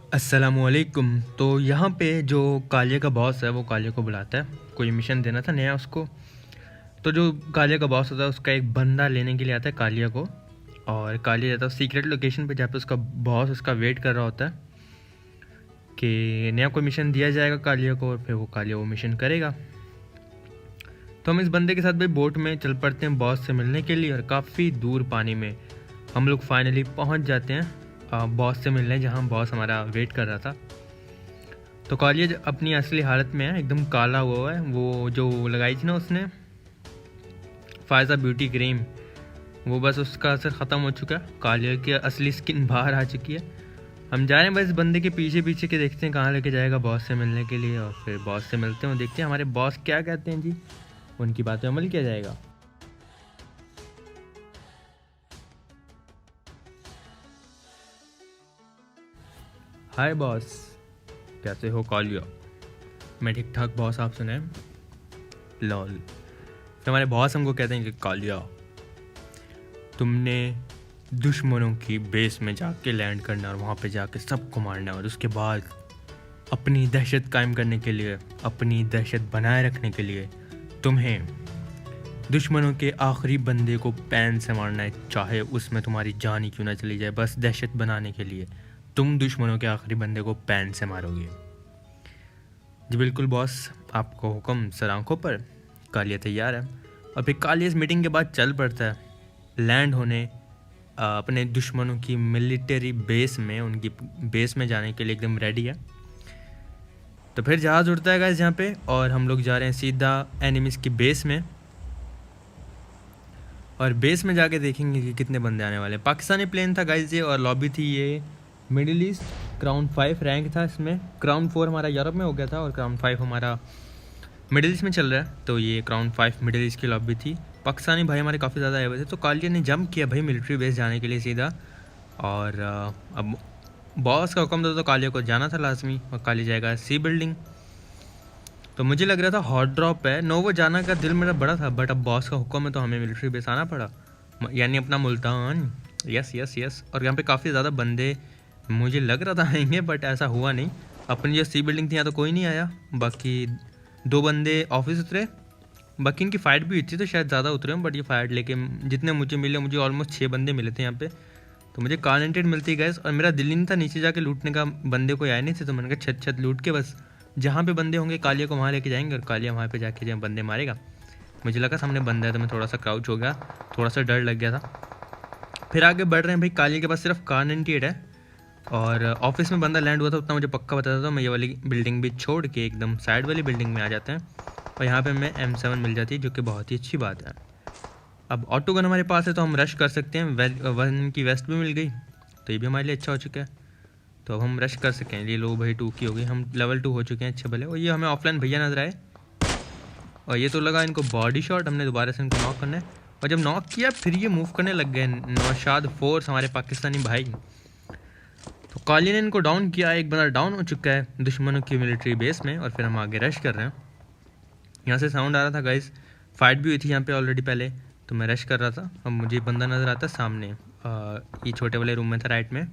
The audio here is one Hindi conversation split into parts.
अस्सलामुअलैकुम। तो यहाँ पे जो कालिया का बॉस है वो कालिया को बुलाता है, कोई मिशन देना था नया उसको। तो जो कालिया का बॉस होता है उसका एक बंदा लेने के लिए आता है कालिया को, और कालिया जाता है सीक्रेट लोकेशन पे जहाँ पे उसका बॉस उसका वेट कर रहा होता है कि नया कोई मिशन दिया जाएगा कालिया को, और फिर वो कालिया वो मिशन करेगा। तो हम इस बंदे के साथ भाई बोट में चल पड़ते हैं बॉस से मिलने के लिए, और काफ़ी दूर पानी में हम लोग फाइनली पहुँच जाते हैं बॉस से मिलने, जहाँ बॉस हमारा वेट कर रहा था। तो कालिया अपनी असली हालत में है, एकदम काला हुआ है। वो जो लगाई थी ना उसने फायज़ा ब्यूटी क्रीम, वो बस उसका असर ख़त्म हो चुका है, कालिया की असली स्किन बाहर आ चुकी है। हम जा रहे हैं बस बंदे के पीछे पीछे के, देखते हैं कहाँ लेके जाएगा बॉस से मिलने के लिए, और फिर बॉस से मिलते हैं और देखते हैं हमारे बॉस क्या कहते हैं जी, उनकी बातें अमल किया जाएगा। हाय बॉस, कैसे हो कालिया? मैं ठीक ठाक बॉस, आप सुने? लॉल। फिर हमारे बॉस हमको कहते हैं कि कालिया, तुमने दुश्मनों की बेस में जाके लैंड करना और वहाँ पे जाके सबको मारना, और उसके बाद अपनी दहशत कायम करने के लिए, अपनी दहशत बनाए रखने के लिए तुम्हें दुश्मनों के आखिरी बंदे को पैन से मारना है, चाहे उसमें तुम्हारी जान ही क्यों ना चली जाए। बस दहशत बनाने के लिए तुम दुश्मनों के आखिरी बंदे को पैन से मारोगे। जी बिल्कुल बॉस, आपको हुक्म सर आंखों पर। कालिया तैयार है, और फिर कालिया इस मीटिंग के बाद चल पड़ता है लैंड होने अपने दुश्मनों की मिलिट्री बेस में, उनकी बेस में जाने के लिए एकदम रेडी है। तो फिर जहाज़ उड़ता है गाइस यहाँ पे, और हम लोग जा रहे हैं सीधा एनिमीज़ की बेस में, और बेस में जाके देखेंगे कि कितने बंदे आने वाले हैं। पाकिस्तानी प्लेन था गाइस ये, और लॉबी थी ये मिडिल ईस्ट। क्राउन 5 रैंक था इसमें, क्राउन 4 हमारा यूरोप में हो गया था और क्राउन 5 हमारा मिडिल ईस्ट में चल रहा है। तो ये क्राउन 5 मिडिल ईस्ट की लॉबी थी। पाकिस्तानी भाई हमारे काफ़ी ज़्यादा आए हुए थे, तो कालिया ने जंप किया भाई मिलिट्री बेस जाने के लिए सीधा, और अब बॉस का हुक्म था तो कालिया को जाना था लाजमी, और कालिया जाएगा सी बिल्डिंग। तो मुझे लग रहा था हॉट ड्रॉप है, नोवो जाना का दिल मेरा बड़ा था, बट अब बॉस का हुक्म है तो हमें मिलिट्री बेस आना पड़ा, यानी अपना मुल्तान। Yes yes yes. और यहाँ पे काफ़ी ज़्यादा बंदे मुझे लग रहा था आएंगे, बट ऐसा हुआ नहीं। अपनी जो सी बिल्डिंग थी यहाँ तो कोई नहीं आया, बाकी 2 बंदे ऑफिस उतरे, बाकी इनकी फ़ाइट भी हुई थी तो शायद ज़्यादा उतरे हैं, बट ये फाइट लेके जितने मुझे मिले, मुझे ऑलमोस्ट 6 बंदे मिले थे यहाँ पे। तो मुझे कार्नेटेड मिलती गैस, और मेरा दिल ही नहीं था नीचे जाके लूटने का, बंदे कोई आए नहीं थे, तो मैंने कहा छत छत लूट के बस जहाँ पे बंदे होंगे कालिया को वहाँ लेके जाएंगे, और कालिया वहाँ पे जाके जहाँ बंदे मारेगा। मुझे लगा सामने बंदा है तो मैं थोड़ा सा क्राउच हो गया, थोड़ा सा डर लग गया था। फिर आगे बढ़ रहे हैं भाई, कालिया के पास सिर्फ कार्नेटेड है, और ऑफिस में बंदा लैंड हुआ था उतना मुझे पक्का पता था। मैं ये वाली बिल्डिंग भी छोड़ के एकदम साइड वाली बिल्डिंग में आ जाते हैं, और यहाँ पे हमें M7 मिल जाती है, जो कि बहुत ही अच्छी बात है। अब ऑटो गन हमारे पास है तो हम रश कर सकते हैं, वन की वेस्ट भी मिल गई तो ये भी हमारे लिए अच्छा हो चुका है। तो अब हम रश कर सकें। ये लो भाई 2 की हो गई, हम लेवल 2 हो चुके हैं अच्छे भले। और ये हमें ऑफलाइन भैया नजर आए, और ये तो लगा इनको बॉडी शॉट, हमने दोबारा से इनको नॉक करना है, और जब नॉक किया फिर ये मूव करने लग गए। नौशाद फोर्स हमारे पाकिस्तानी भाई, तो काली ने इनको डाउन किया, एक बंदा डाउन हो चुका है दुश्मनों की मिलिट्री बेस में, और फिर हम आगे रश कर रहे हैं। यहाँ से साउंड आ रहा था गाइस, फाइट भी हुई थी यहाँ पे ऑलरेडी पहले, तो मैं रश कर रहा था। अब मुझे बंदा नज़र आता सामने, ये छोटे वाले रूम में था राइट में।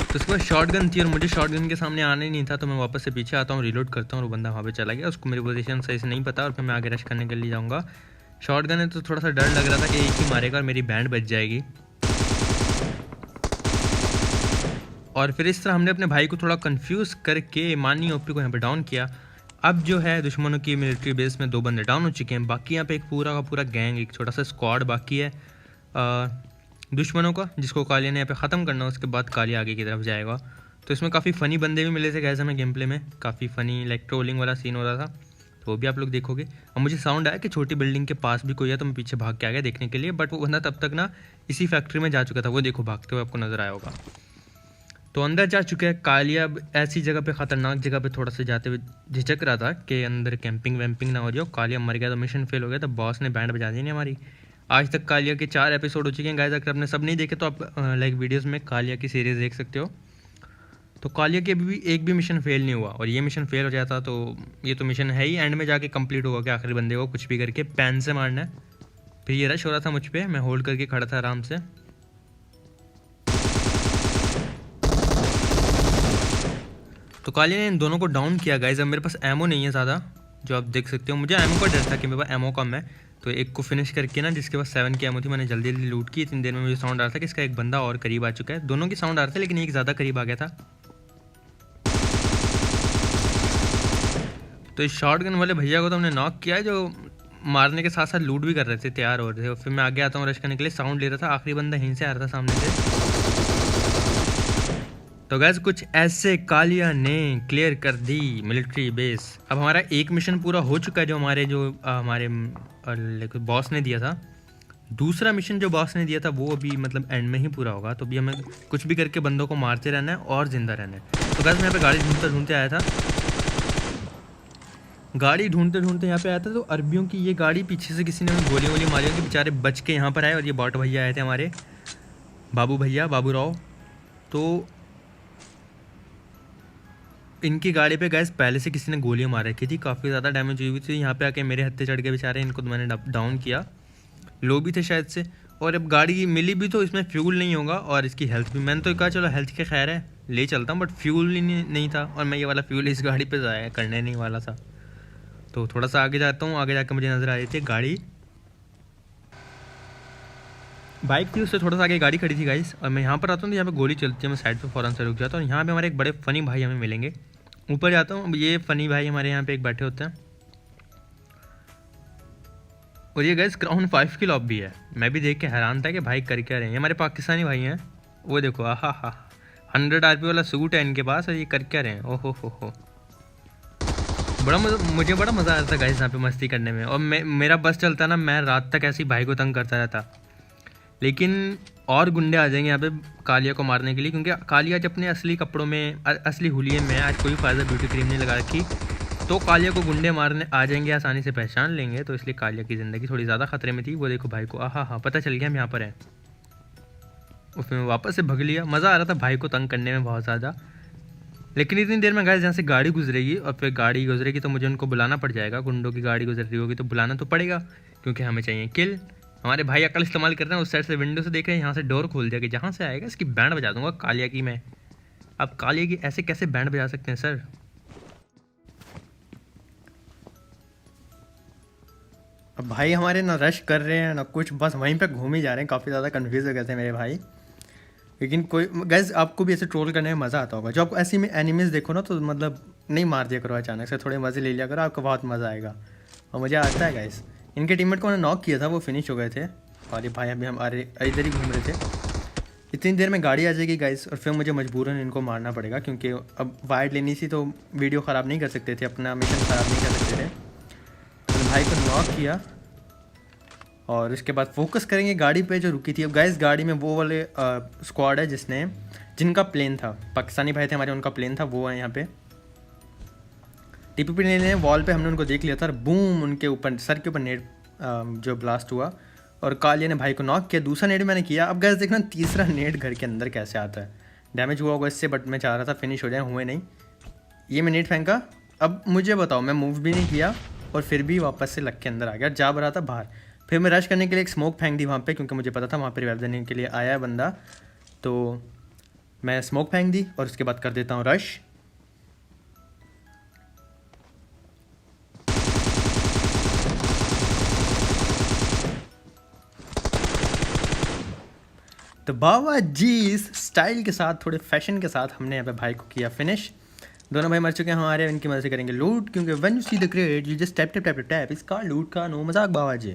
तो उसके बाद शॉर्ट गन थी और मुझे शॉर्ट गन के सामने आना ही नहीं था, तो मैं वापस से पीछे आता हूँ, रिलोड करता हूँ, और वो बंदा वहाँ पे चला गया। उसको मेरी पोजीशन सही से नहीं पता, और फिर मैं आगे रश करने के लिए जाऊँगा। शॉर्ट गन है तो थोड़ा सा डर लग रहा था कि एक ही मारेगा और मेरी बैंड बच जाएगी। और फिर इस तरह हमने अपने भाई को थोड़ा कंफ्यूज करके मानी ओपी को यहाँ पे डाउन किया। अब जो है दुश्मनों की मिलिट्री बेस में 2 बंदे डाउन हो चुके हैं, बाकी यहाँ पे एक पूरा का पूरा गैंग, एक छोटा सा स्क्वाड बाकी है दुश्मनों का, जिसको कालिया ने यहाँ पे ख़त्म करना, उसके बाद कालिया आगे की तरफ जाएगा। तो इसमें काफ़ी फ़नी बंदे भी मिले थे गैस हमें गेम प्ले में, काफ़ी फ़नी लाइक ट्रोलिंग वाला सीन हो रहा था, तो वो भी आप लोग देखोगे। अब मुझे साउंड आया कि छोटी बिल्डिंग के पास भी कोई है, तो मैं पीछे भाग के आ गया देखने के लिए, बट वो बंदा तब तक ना इसी फैक्ट्री में जा चुका था, वो देखो भागते हुए आपको नज़र आया होगा। तो अंदर जा चुके हैं कालिया। अब ऐसी जगह पे, ख़तरनाक जगह पे थोड़ा सा जाते हुए झिझक रहा था कि अंदर कैंपिंग वैम्पिंग ना हो जाओ। कालिया मर गया तो मिशन फेल हो गया, तो बॉस ने बैंड बजा दी नहीं हमारी। आज तक कालिया के 4 एपिसोड हो चुके हैं गाइस, अगर आपने सब नहीं देखे तो आप लाइक वीडियोस में कालिया की सीरीज़ देख सकते हो। तो कालिया के भी एक भी मिशन फेल नहीं हुआ, और ये मिशन फेल हो जाता तो ये तो मिशन है ही, एंड में जाके कंप्लीट होगा कि आखिरी बंदे को कुछ भी करके पैन से मारना है। फिर ये रश हो रहा था मुझ पर, मैं होल्ड करके खड़ा था आराम से, तो कालिया ने इन दोनों को डाउन किया गाइज। अब मेरे पास एमो नहीं है ज़्यादा, जो आप देख सकते हो। मुझे एमो का डर था कि मेरे पास एमो कम है, तो एक को फिनिश करके ना, जिसके पास 7 की एमो थी, मैंने जल्दी जल्दी लूट की। इतनी देर में मुझे साउंड आ रहा था कि इसका एक बंदा और करीब आ चुका है। दोनों की साउंड आ रहा था, लेकिन एक ज़्यादा करीब आ गया था। तो इस शॉटगन वाले भैया को तो हमने नॉक किया है, जो मारने के साथ साथ लूट भी कर रहे थे, तैयार हो रहे थे। और फिर मैं आगे आता हूँ रश करने के लिए, साउंड ले रहा था। आखिरी बंदा यहीं से आ रहा था सामने से। तो गैस कुछ ऐसे कालिया ने क्लियर कर दी मिलिट्री बेस। अब हमारा एक मिशन पूरा हो चुका है, जो हमारे बॉस ने दिया था। दूसरा मिशन जो बॉस ने दिया था वो अभी मतलब एंड में ही पूरा होगा। तो अभी हमें कुछ भी करके बंदों को मारते रहना है और ज़िंदा रहना है। तो गैस मैं यहाँ पे गाड़ी ढूंढते ढूंढते आया था, यहाँ पे आया था। तो अरबियों की ये गाड़ी पीछे से किसी ने गोली वोली मारी होगी, बेचारे बच के यहाँ पर आए। और ये बॉट भैया आए थे हमारे, बाबू राव। तो इनकी गाड़ी पे गैस पहले से किसी ने गोलियां मार रखी थी, काफ़ी ज़्यादा डैमेज हुई थी। यहाँ पे आके मेरे हत्थे चढ़ के बेचारे, इनको तो मैंने डाउन किया। लो भी थे शायद से, और अब गाड़ी मिली भी तो इसमें फ्यूल नहीं होगा, और इसकी हेल्थ भी। मैंने तो कहा चलो हेल्थ के खैर है ले चलता हूँ, बट फ्यूल ही नहीं था। और मैं ये वाला फ्यूल इस गाड़ी पर ज़ाया करने नहीं वाला था। तो थोड़ा सा आगे जाता हूँ। आगे जाकर मुझे नज़र आ रही थी गाड़ी, बाइक थी, उससे थोड़ा सा आगे गाड़ी खड़ी थी गाइस। और मैं यहाँ पर आता हूँ तो यहाँ पे गोली चलती है, मैं साइड पे फ़ौरन से रुक जाता हूँ। यहाँ पे हमारे एक बड़े फ़नी भाई हमें मिलेंगे। ऊपर जाता हूँ, ये फ़नी भाई हमारे यहाँ पे एक बैठे होते हैं। और ये गाइस क्राउन 5 की लॉबी है। मैं भी देख के हैरान था कि भाई कर क्या रहे हैं। हमारे पाकिस्तानी भाई हैं, वो देखो, आहा हा, 100 RP वाला सूट है इनके पास, और ये कर क्या रहे हैं। ओहो हो, मुझे बड़ा मज़ा आता था गाइस यहाँ पे मस्ती करने में। और मेरा बस चलता ना, मैं रात तक ऐसे ही भाई को तंग करता रहता। लेकिन और गुंडे आ जाएंगे यहाँ पे कालिया को मारने के लिए, क्योंकि कालिया आज अपने असली कपड़ों में, असली हुलिये में, आज कोई फ़ायदा ब्यूटी क्रीम नहीं लगा रखी। तो कालिया को गुंडे मारने आ जाएंगे, आसानी से पहचान लेंगे। तो इसलिए कालिया की ज़िंदगी थोड़ी ज़्यादा ख़तरे में थी। वो देखो भाई को, आहा हाँ, पता चल गया हम यहाँ पर हैं। उसमें वापस से भग लिया। मज़ा आ रहा था भाई को तंग करने में बहुत ज़्यादा। लेकिन इतनी देर में गाइस जहाँ से गाड़ी गुजरेगी, और फिर गाड़ी गुजरेगी तो मुझे उनको बुलाना पड़ जाएगा। गुंडों की गाड़ी गुजर रही होगी तो बुलाना तो पड़ेगा, क्योंकि हमें चाहिए किल। हमारे भाई अकल इस्तेमाल कर रहे हैं, उस साइड से विंडो से देख रहे हैं, यहाँ से डोर खोल दिया कि जहाँ से आएगा इसकी बैंड बजा दूंगा कालिया की मैं। अब कालिया की ऐसे कैसे बैंड बजा सकते हैं सर? अब भाई हमारे ना रश कर रहे हैं ना कुछ, बस वहीं पे घूम ही जा रहे हैं। काफ़ी ज़्यादा कन्फ्यूज़ हो गए थे मेरे भाई। लेकिन कोई गैस, आपको भी ऐसे ट्रोल करने में मज़ा आता होगा। जो आपको ऐसी में एनिमीज़ देखो ना, तो मतलब नहीं मार दिया करो अचानक से, थोड़े मज़े ले लिया करो, आपको बहुत मज़ा आएगा। और मुझे आता है गैस। इनके टीममेट को मैंने नॉक किया था, वो फिनिश हो गए थे। और ये भाई अभी हमारे इधर ही घूम रहे थे। इतनी देर में गाड़ी आ जाएगी गाइस, और फिर मुझे मजबूरन इनको मारना पड़ेगा, क्योंकि अब वाइड लेनी थी तो वीडियो ख़राब नहीं कर सकते थे, अपना मिशन ख़राब नहीं कर सकते थे। तो भाई को नॉक किया, और उसके बाद फोकस करेंगे गाड़ी पे जो रुकी थी। अब गाइस गाड़ी में वो वाले स्क्वाड है जिनका प्लेन था, पाकिस्तानी भाई थे हमारे, उनका प्लेन था, वो है यहाँ पे। टीपीपी लेने वॉल पे हमने उनको देख लिया था, और बूम उनके ऊपर सर के ऊपर नेट जो ब्लास्ट हुआ, और कालिया ने भाई को नॉक किया। दूसरा नेट मैंने किया। अब गाइस देखना तीसरा नेट घर के अंदर कैसे आता है। डैमेज हुआ होगा इससे, बट मैं चाह रहा था फिनिश हो जाए, हुए नहीं। ये मैं नेट फेंका। अब मुझे बताओ, मैं मूव भी नहीं किया और फिर भी वापस से लग के अंदर आ गया, जा रहा था बाहर। फिर मैं रश करने के लिए एक स्मोक फेंक दी वहाँ पे, क्योंकि मुझे पता था वहाँ पर रिवाइव देने के लिए आया है बंदा। तो मैं स्मोक फेंक दी, और उसके बाद कर देता हूँ रश। तो बाबा जी इस स्टाइल के साथ, थोड़े फैशन के साथ हमने यहाँ पे भाई को किया फिनिश। दोनों भाई मर चुके हैं हमारे, इनकी मदद से करेंगे लूट, क्योंकि when you see the crate you just tap tap tap tap. इसका लूट का नो मजाक बाबा जी।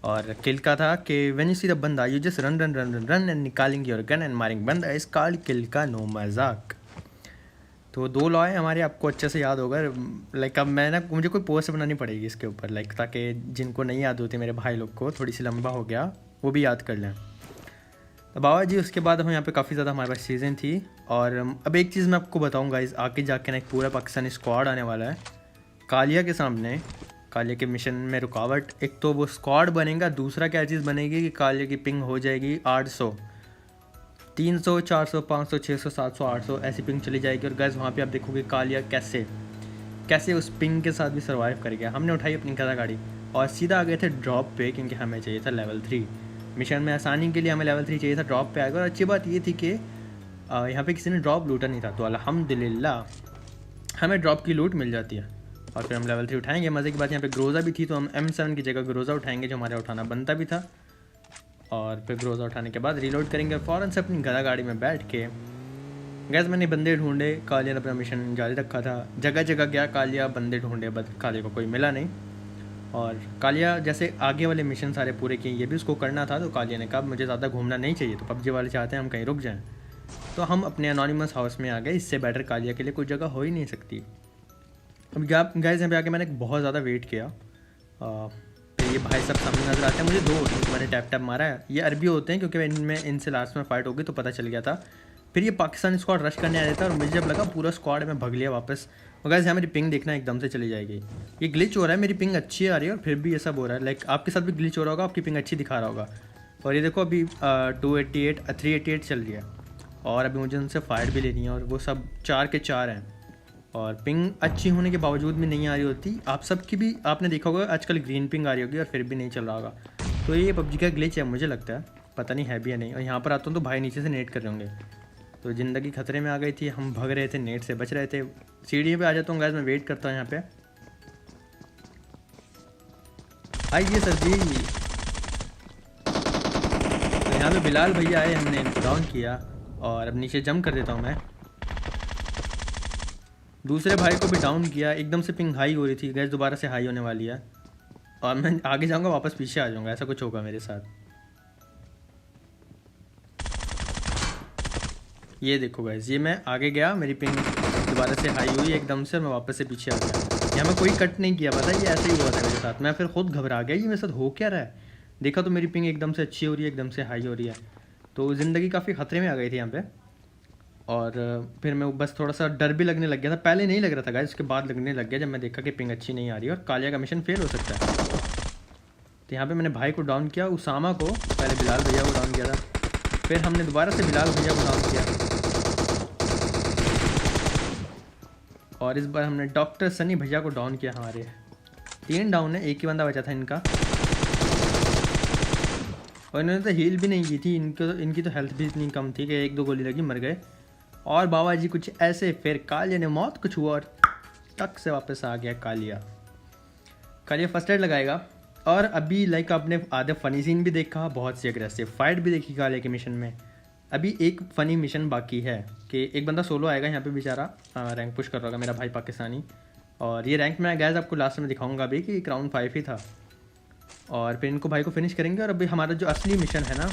और किल का था कि व्हेन यू सी द बंदा you just run run run run run and निकालेंगे योर गन एंड मारेंगे बंदा। इसका किल का नो मजाक। तो 2 लॉ है हमारे, आपको अच्छे से याद होगा। लाइक अब मैं ना, मुझे कोई पोस्ट बनानी पड़ेगी इसके ऊपर, लाइक ताकि जिनको नहीं याद होती मेरे भाई लोग को, थोड़ी सी लंबा हो गया, वो भी याद कर लें। तो बाबा जी उसके बाद हम यहाँ पे काफ़ी ज़्यादा हमारे पास चीज़ें थी। और अब एक चीज़ मैं आपको बताऊँगा, इस आगे जाके ना एक पूरा पाकिस्तानी स्क्वाड आने वाला है कालिया के सामने। कालिया के मिशन में रुकावट, एक तो वो स्क्वाड बनेगा, दूसरा क्या चीज़ बनेगी कि कालिया की पिंग हो जाएगी 800, 300, 400, 500, 600, 700, 800 ऐसी पिंग चली जाएगी। और गैस वहाँ पे आप देखोगे कालिया कैसे उस पिंग के साथ भी सर्वाइव कर गया। हमने उठाई अपनी कदा गाड़ी और सीधा आ गए थे ड्रॉप पे, क्योंकि हमें चाहिए था लेवल 3 मिशन में आसानी के लिए, हमें लेवल 3 चाहिए था। ड्रॉप पे आ गया, और अच्छी बात ये थी कि यहाँ पे किसी ने ड्रॉप लूटा नहीं था, तो अल्हम्दुलिल्लाह हमें ड्रॉप की लूट मिल जाती है और फिर हम लेवल 3 उठाएंगे। मज़े की बात यहाँ पे ग्रोज़ा भी थी, तो हम M7 की जगह ग्रोज़ा उठाएंगे जो हमारे उठाना बनता भी था। और फिर ग्रोज़ा उठाने के बाद रीलोड करेंगे फ़ौरन से अपनी गधा गाड़ी में बैठ के। गैस मैंने बंदे ढूंढे, कालिया ने अपना मिशन जारी रखा था, जगह जगह गया कालिया, बंदे ढूंढे, बट कालिया को कोई मिला नहीं। और कालिया जैसे आगे वाले मिशन सारे पूरे किए, ये भी उसको करना था, तो कालिया ने कहा मुझे ज़्यादा घूमना नहीं चाहिए, तो PUBG वाले चाहते हैं हम कहीं रुक जाएँ। तो हम अपने एनोनिमस हाउस में आ गए, इससे बेटर कालिया के लिए कोई जगह हो ही नहीं सकती। अब गैस यहाँ पे आके मैंने बहुत ज़्यादा वेट किया। फिर ये भाई सब सामने नजर आते हैं मुझे, 2 इनको मैंने टैप टैप मारा है। ये अरबी होते हैं क्योंकि इनमें इनसे लास्ट में फ़ाइट होगी तो पता चल गया था। फिर ये पाकिस्तानी स्क्वाड रश करने आ जाता है और मुझे जब लगा पूरा स्क्वाड में भग लिया वापस। और गाइस यहाँ मेरी पिंग देखना एकदम से चली जाएगी। ये ग्लिच हो रहा है, मेरी पिंग अच्छी आ रही है और फिर भी ये सब हो रहा है। लाइक आपके साथ भी ग्लिच हो रहा होगा, आपकी पिंग अच्छी दिखा रहा होगा। और ये देखो अभी 288 388 चल रही है और अभी मुझे उनसे फाइट भी लेनी है और वो सब 4 के 4 हैं और पिंग अच्छी होने के बावजूद भी नहीं आ रही होती। आप सबकी भी आपने देखा होगा आजकल ग्रीन पिंग आ रही होगी और फिर भी नहीं चल रहा होगा। तो ये PUBG का ग्लिच है मुझे लगता है, पता नहीं है भी या नहीं। और यहाँ पर आता हूँ तो भाई नीचे से नेट कर रहे होंगे, तो ज़िंदगी खतरे में आ गई थी। हम भग रहे थे, नेट से बच रहे थे। सीढ़ी पे आ जाता हूँ गाइस, मैं वेट करता हूँ यहाँ पे। आइए सर जी। तो यहाँ पे बिलाल भैया आए, हमने इनको डाउन किया और अब नीचे जंप कर देता हूँ मैं। दूसरे भाई को भी डाउन किया। एकदम से पिंग हाई हो रही थी गैस, दोबारा से हाई होने वाली है और मैं आगे जाऊँगा वापस पीछे आ जाऊँगा, ऐसा कुछ होगा मेरे साथ। ये देखो गैस, ये मैं आगे गया, मेरी पिंग दोबारा से हाई हुई एकदम से, मैं वापस से पीछे आ गया। यहाँ मैं कोई कट नहीं किया, पता है ये ऐसे ही हुआ था मेरे साथ। मैं फिर खुद घबरा गया, ये मेरे साथ हो क्या रहा है। देखा तो मेरी पिंग एकदम से अच्छी हो रही है, एकदम से हाई हो रही है, तो ज़िंदगी काफ़ी ख़तरे में आ गई थी यहाँ पे। और फिर मैं बस थोड़ा सा डर भी लगने लग गया था। पहले नहीं लग रहा था गाइस, उसके बाद लगने लग गया जब मैं देखा कि पिंग अच्छी नहीं आ रही और कालिया का मिशन फेल हो सकता है। तो यहाँ पे मैंने भाई को डाउन किया, उसामा को, पहले बिलाल भैया को डाउन किया था, फिर हमने दोबारा से बिलाल भैया को डाउन किया और इस बार हमने डॉक्टर सनी भैया को डाउन किया। हमारे 3 डाउन है, एक ही बंदा बचा था इनका और इन्होंने तो हील भी नहीं की थी। इनकी तो हेल्थ भी इतनी कम थी कि 1-2 गोली लगी मर गए। और बाबा जी कुछ ऐसे, फिर कालिया ने मौत कुछ हुआ और टक से वापस आ गया कालिया। कालिया फर्स्ट एड लगाएगा और अभी लाइक आपने आधे फ़नी सीन भी देखा, बहुत सी अग्रेसिव फाइट भी देखी कालिया के मिशन में। अभी एक फ़नी मिशन बाकी है कि एक बंदा सोलो आएगा यहाँ पे, बेचारा रैंक पुश कर रहा होगा, मेरा भाई पाकिस्तानी। और ये रैंक में गैस आपको लास्ट में दिखाऊंगा अभी कि क्राउन 5 ही था। और फिर इनको भाई को फिनिश करेंगे और अभी हमारा जो असली मिशन है ना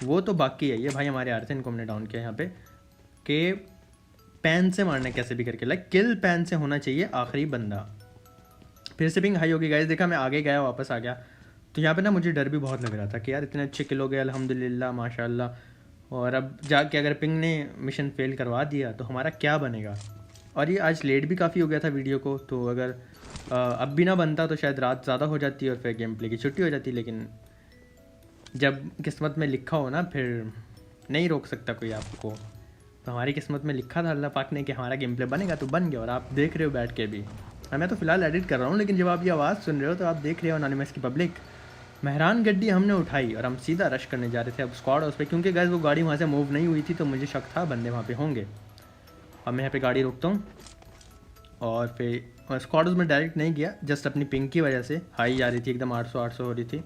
वो तो बाकी है। ये भाई हमारे आ रहे थे, इनको हमने डाउन किया यहाँ पे कि पैन से मारना कैसे भी करके, लाइक किल पैन से होना चाहिए आखिरी बंदा। फिर से पिंग हाई होगी गाइस, देखा मैं आगे गया वापस आ गया। तो यहाँ पे ना मुझे डर भी बहुत लग रहा था कि यार इतने अच्छे किल हो गए अल्हम्दुलिल्लाह माशाल्लाह। और अब जाके अगर पिंग ने मिशन फेल करवा दिया तो हमारा क्या बनेगा। और ये आज लेट भी काफ़ी हो गया था वीडियो को, तो अगर अब भी ना बनता तो शायद रात ज़्यादा हो जाती और फिर गेम प्ले की छुट्टी हो जाती। लेकिन जब किस्मत में लिखा हो ना फिर नहीं रोक सकता कोई आपको। तो हमारी किस्मत में लिखा था अल्लाह पाक ने कि हमारा गेम प्ले बनेगा तो बन गया और आप देख रहे हो बैठ के भी। मैं तो फ़िलहाल एडिट कर रहा हूँ, लेकिन जब आप ये आवाज़ सुन रहे हो तो आप देख रहे हो एनोनिमस की पब्लिक। मेहरान गड्डी हमने उठाई और हम सीधा रश करने जा रहे थे अब स्क्वाड हाउस पे, क्योंकि गैस वो गाड़ी वहाँ से मूव नहीं हुई थी तो मुझे शक था बंदे वहाँ पे होंगे। अब मैं यहाँ पे गाड़ी रोकता हूँ और फिर स्क्वाड हाउस में डायरेक्ट नहीं गया, जस्ट अपनी पिंक की वजह से हाई जा रही थी एकदम 800 हो रही थी।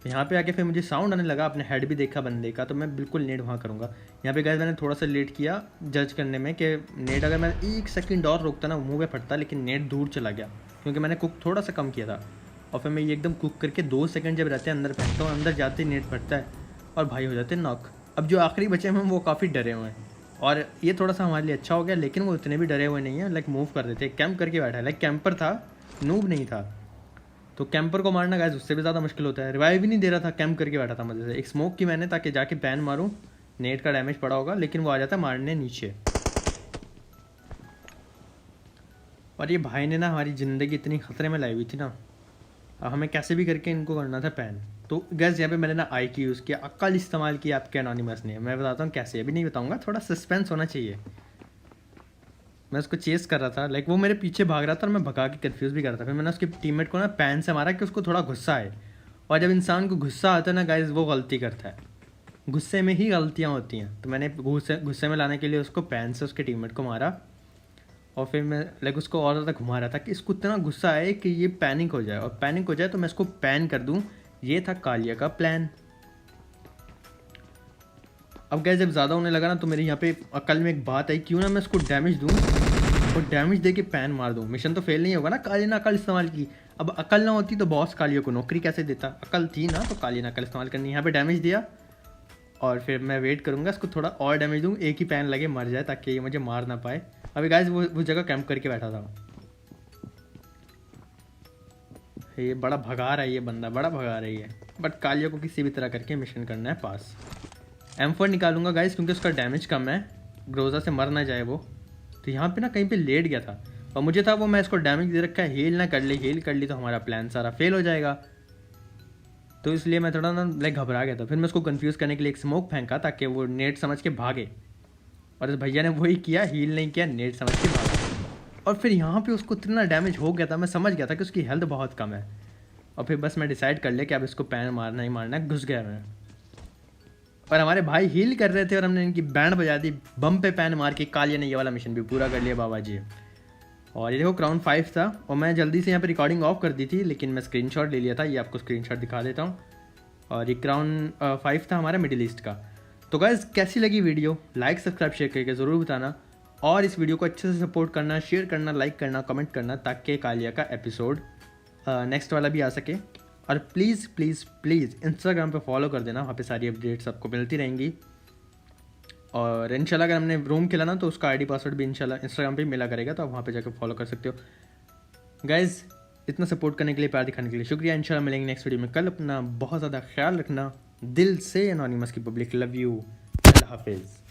यहाँ पे आके फिर मुझे साउंड आने लगा, अपने हेड भी देखा बंदे का, तो मैं बिल्कुल नेट वहाँ करूँगा। यहाँ पे गैस मैंने थोड़ा सा लेट किया जज करने में कि नेट अगर मैं 1 सेकंड और रोकता ना मुँह पे फटता, लेकिन नेट दूर चला गया क्योंकि मैंने कुक थोड़ा सा कम किया था। और फिर मैं ये एकदम कुक करके 2 सेकंड जब रहते हैं अंदर फेंकता हूँ, अंदर जाते ही नेट फटता है और भाई हो जाते हैं नॉक। अब जो आखिरी बचे हैं वो काफ़ी डरे हुए हैं और ये थोड़ा सा हमारे लिए अच्छा हो गया, लेकिन वो इतने भी डरे हुए नहीं हैं। लाइक मूव कर रहे थे, कैंप करके बैठा है, लाइक कैंपर था, नूब नहीं था। तो कैंपर को मारना गाइस उससे भी ज़्यादा मुश्किल होता है। रिवाइव भी नहीं दे रहा था, कैंप करके बैठा था मज़े से। एक स्मोक की मैंने ताकि जाके पैन मारूं, नेट का डैमेज पड़ा होगा, लेकिन वो आ जाता मारने नीचे। और ये भाई ने ना हमारी ज़िंदगी इतनी ख़तरे में लाई हुई थी ना, हमें कैसे भी करके इनको करना था पैन। तो गैस यहाँ पे मैंने ना आई की यूज़ किया, अक्ल इस्तेमाल किया आपके एनोनिमस ने। मैं बताता हूँ कैसे, अभी नहीं बताऊँगा, थोड़ा सस्पेंस होना चाहिए। मैं उसको चेस कर रहा था, लाइक वो मेरे पीछे भाग रहा था और मैं भगा के कन्फ्यूज़ भी कर रहा था। फिर मैंने उसके टीममेट को ना पैन से मारा कि उसको थोड़ा गुस्सा आए। और जब इंसान को गुस्सा आता है ना गाइस, वो गलती करता है, गुस्से में ही गलतियाँ होती हैं। तो मैंने गुस्से में लाने के लिए उसको पैन से उसके टीममेट को मारा और फिर मैं लाइक उसको और ज़्यादा घुमा रहा था कि इसको इतना गुस्सा आए कि ये पैनिक हो जाए, और पैनिक हो जाए तो मैं इसको पैन कर दूँ। ये था कालिया का प्लान। अब गैस जब ज़्यादा होने लगा ना तो मेरे यहाँ पे अकल में एक बात आई, क्यों ना मैं इसको डैमेज दूँ और डैमेज दे के पैन मार दूँ। मिशन तो फेल नहीं होगा ना, कालिया ने अकल इस्तेमाल की। अब अकल ना होती तो बॉस कालिया को नौकरी कैसे देता, अकल थी ना तो कालिया ने अकल इस्तेमाल करनी। यहाँ पे डैमेज दिया और फिर मैं वेट करूँगा इसको थोड़ा और डैमेज दूँ, एक ही पैन लगे मर जाए ताकि ये मुझे मार ना पाए। अभी गाइस वो जगह कैंप करके बैठा था। ये बड़ा भगा रहा है, ये बंदा बड़ा भगा रही है, बट कालिया को किसी भी तरह करके मिशन करना है पास। M4 निकालूंगा गाइस क्योंकि उसका डैमेज कम है, ग्रोजा से मर ना जाए वो। तो यहाँ पे ना कहीं पे लेट गया था और मुझे था वो मैं इसको डैमेज दे रखा है, हील ना कर ले, हील कर ली तो हमारा प्लान सारा फेल हो जाएगा। तो इसलिए मैं थोड़ा ना लाइक घबरा गया था। फिर मैं उसको कंफ्यूज करने के लिए एक स्मोक फेंका ताकि वो नेट समझ के भागे, और इस भैया ने वही किया, हील नहीं किया, नेट समझ के भागा। और फिर यहाँ पे उसको इतना डैमेज हो गया था, मैं समझ गया था कि उसकी हेल्थ बहुत कम है। और फिर बस मैं डिसाइड कर लिया कि अब इसको पैन मारना ही मारना है, घुस गया मैं। और हमारे भाई हील कर रहे थे और हमने इनकी बैंड बजा दी, बम पे पैन मार के कालिया ने ये वाला मिशन भी पूरा कर लिया बाबा जी। और ये देखो क्राउन 5 था, और मैं जल्दी से यहाँ पे रिकॉर्डिंग ऑफ कर दी थी, लेकिन मैं स्क्रीनशॉट ले लिया था, ये आपको स्क्रीनशॉट दिखा देता हूँ। और ये क्राउन 5 था हमारा मिडिल ईस्ट का। तो गाइस कैसी लगी वीडियो, लाइक सब्सक्राइब शेयर करके ज़रूर बताना, और इस वीडियो को अच्छे से सपोर्ट करना, शेयर करना, लाइक करना, कमेंट करना, ताकि कालिया का एपिसोड नेक्स्ट वाला भी आ सके। और प्लीज़ प्लीज़ प्लीज़ इंस्टाग्राम पे फॉलो कर देना, वहाँ पे सारी अपडेट्स आपको मिलती रहेंगी। और इंशाल्लाह अगर हमने रूम खेला ना तो उसका आईडी पासवर्ड भी इंशाल्लाह इंस्टाग्राम पे मिला करेगा, तो आप वहाँ पे जाकर फॉलो कर सकते हो। गाइज़ इतना सपोर्ट करने के लिए, प्यार दिखाने के लिए शुक्रिया। इंशाल्लाह मिलेंगे नेक्स्ट वीडियो में कल। अपना बहुत ज़्यादा ख्याल रखना, दिल से एनोनिमस की पब्लिक, लव यू, अल्लाह हाफिज़।